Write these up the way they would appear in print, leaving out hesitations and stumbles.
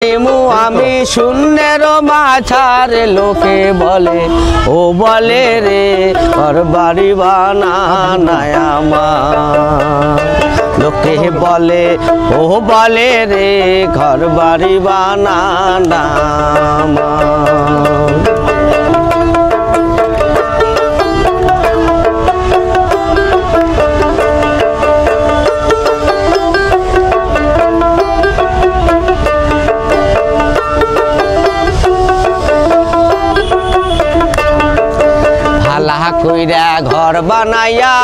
আমি শূন্যের মাঝারে লোকে বলে ও বলে রে ঘর বাড়ি বানানায় আমার। লোকে বলে ও বলে রে ঘর বাড়ি বানানা আমার। কইরা ঘর বানাইয়া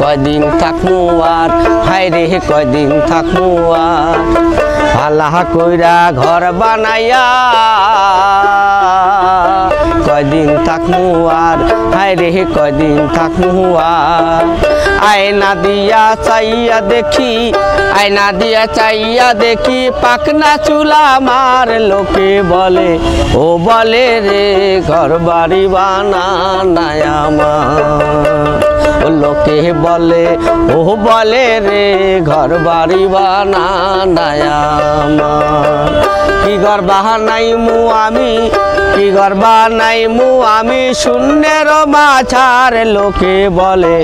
কয়দিন থাকমু আর হায় রে কয়দিন থাকমু আর। ভালা কইরা ঘর বানাইয়া কয়দিন থাকমু আর হায় রে কয়দিন থাকমু আর। আয়না দিয়া চাইয়া দেখি আয়না দিয়া চাইয়া দেখি পাকনা চুলা মার। লোকে বলে ও বলে রে ঘর বাড়ি বানানায় আমার। লোকে বলে ও বলে রে ঘর বাড়ি বানানায় আমার। কি ঘর বানাইমু আমি কি ঘর বানাইমু আমি শূন্যের মাঝার। লোকে বলে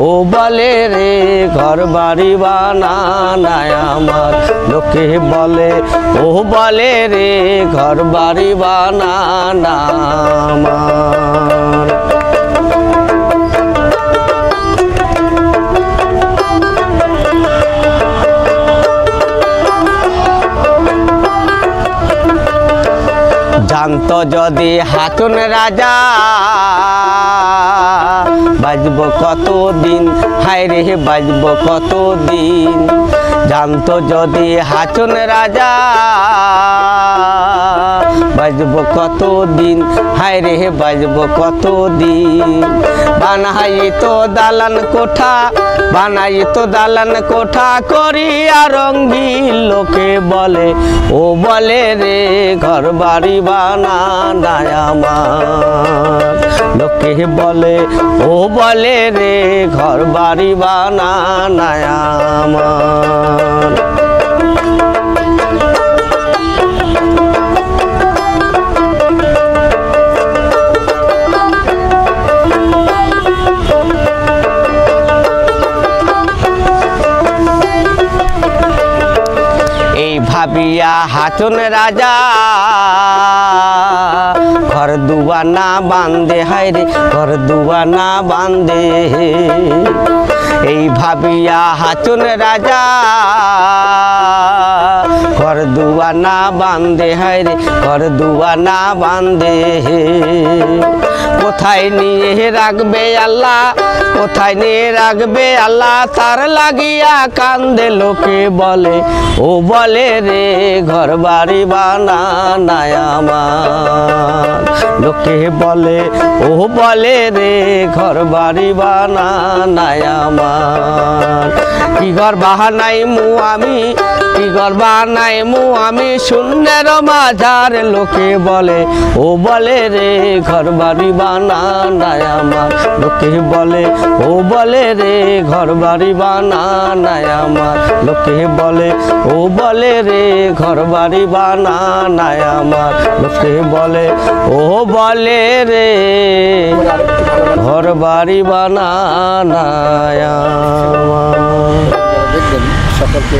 ও বলে রে ঘর বাড়ি বানানায় আমার। লোকে বলে ও বলে রে ঘর বাড়ি বানানা আমার। জানতো যদি হাতুন রাজা বাজব কতদিন হায় রে বাজব কতদিন। জানতো যদি হাতুন রাজা বাজব কতদিন হায় রে বাজব কতদিন। বানাইতো দালান কোঠা বানাইতো দালান কোঠা করিয়া রঙ্গিন। লোকে বলে ও বলে রে ঘর বাড়ি বানানায় আমার। লোকে বলে ও বলে রে ঘর বাড়ি বানানায় আমার। ভাবিয়া হাতুন রাজা ঘর দুয়ানা বান্ধে হায় রে ঘর দুয়ানা বান্ধে। এই ভাবিয়া হাতুন রাজা ঘর দুয়ানা বান্ধে হায় রে ঘর দুয়ানা বান্ধে। কোথায় নিয়ে রাখবে আল্লাহ কোথায় নিয়ে রাখবে আল্লাহ তার লাগিয়া কান্দে। লোকে বলে ও বলে রে ঘর বাড়ি বানানায় আমার। লোকে বলে ও বলে রে ঘর বাড়ি বানানায় আমার। কি ঘর বানাইমু আমি কি ঘর বানাইমু আমি শূন্যের মাঝার। লোকে বলে ও বলে রে ঘর বাড়ি বানানায় আমার। লোকে বলে ও বলে রে ঘর বাড়ি বানানায় আমার। লোকে বলে ও বলে রে ঘর বাড়ি বানানায় আমার। লোকে বলে ও বলে রে ঘর বাড়ি বানানায় আমার। সকলকে